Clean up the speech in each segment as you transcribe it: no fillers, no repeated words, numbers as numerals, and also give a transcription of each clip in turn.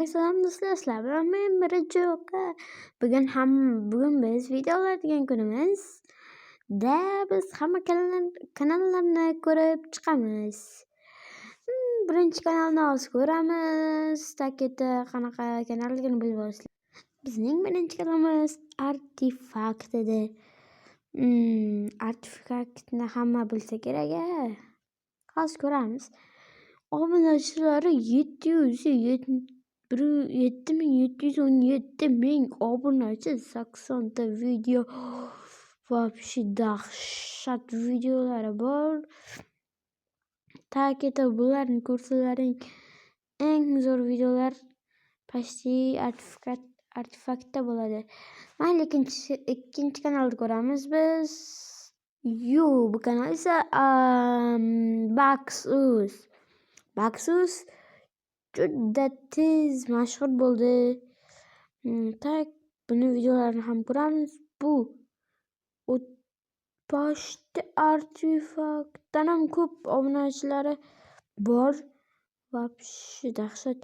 Selam dostlar, ben Birinci Oka. Bugün biz video oladigan kunimiz. Biz hamma kanallarni ko'rib chiqamiz. Birinchi kanalni hozir ko'ramiz. Takida qanaqa kanalligini bilib olasizlar. Bizning birinchi kanalimiz Artifakt edi. Artifaktni hamma bilsa kerak. Hozir ko'ramiz. Obunachilari 7717 ming obunachi, 80 ta video. Вообще dahshat videolari bor. Takida bularni ko'rsalaring eng zo'r videolar почти artifaktda bo'ladi. Mayli, ikkinchi kanalni ko'ramiz biz. Bu kanal esa Baxus juda tez mashhur bo'ldi. Buni videolarini ham ko'ramiz. Bu почти artifaktdan ham ko'p obunachilari bor. Вообще dahshat.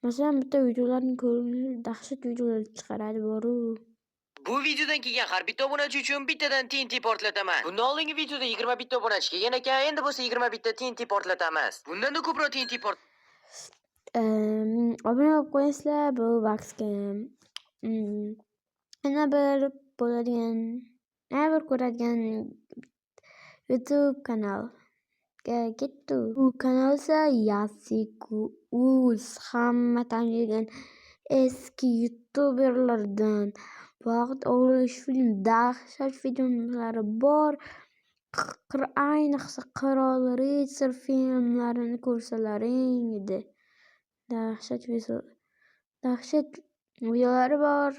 Masalan, bitta videolarni ko'ring, dahshat videolar chiqaradi boru. Bu videodan keyin har bitta obunachi uchun bittadan TNT portlataman. Bundan oldingi videoda 20 bitta obunachi kelgan ekan, endi bo'lsa 20 bitta TNT portlatamiz. Bundan da ko'proq TNT obuna bo'lib qo'yasizlar bu Baxga. Yana bir ko'radigan YouTube kanalga ketdi. Bu kanal esa Yasikus, hamma taniydigan eski youtuberlardan. Vaqt o'g'lish film, dahshat filmlari bor. Ayniqsa Qirol Ritsar filmlarini ko'rsalaring edi. Dahshat videolari bor.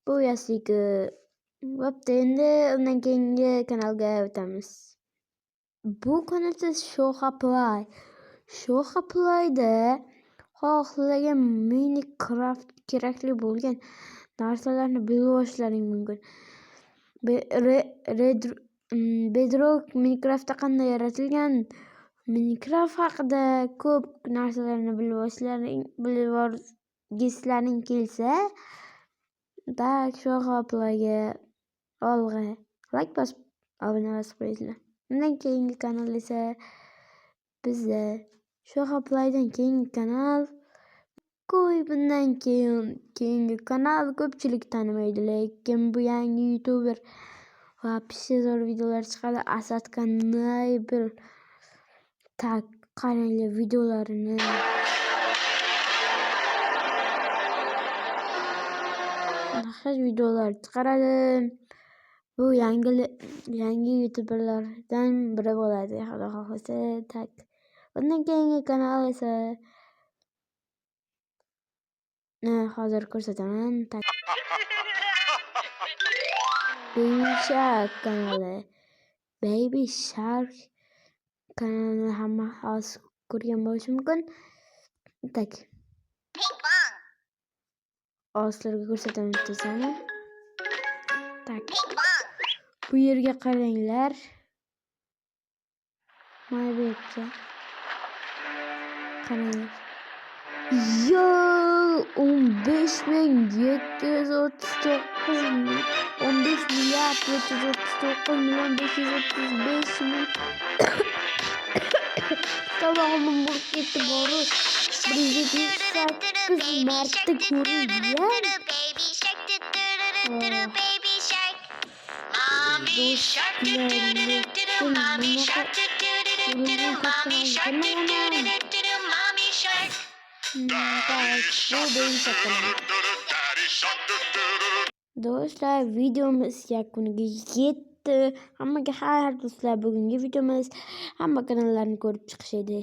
Bu Yasiku. Bo'pti, endi undan keyingi kanalga o'tamiz. Bu kanal Shoxa Play'da xohlagan Minecraft kerakli bo'lgan narsalarni bilib olishlaring mumkin. Bedrock Minecraftda qanday yaratilgan, Minecraft haqida ko'p narsalarni bilib olgislaring kelsa, Shoxa Play'ga like bosib, obuna bosib qo'yinglar. Undan keyingi kanal esa bizda Shoxa Play'dan keyingi kanal. Bundan keyingi kanal ko'pchilik tanimaydi, lekin bu yangi youtuber. Вообще zo'r videolar chiqadi. Asad Kanayber. Qaranglar videolarini. Dahshat videolar chiqaradi. Bu yangi youtuberlardan biri bo'ladi, xudo xohlasa. Bundan keyingi kanal esa hozir ko'rsataman. Baby Shark kanali. Baby Shark kanalini hamma hozir ko'rgan bo'lishi mumkin. Hozirga ko'rsataman desam. Bu yerga qaranglar. Mana bu yerga qaranglar. 15,739,535,000 Tamamım bu gitti boru. 178 marta ko'rilgan. Do'stlar, videomiz yakuniga yetdi. Hammaga xayr do'stlar. Bugungi videomiz hamma kanallarni ko'rib chiqish edi.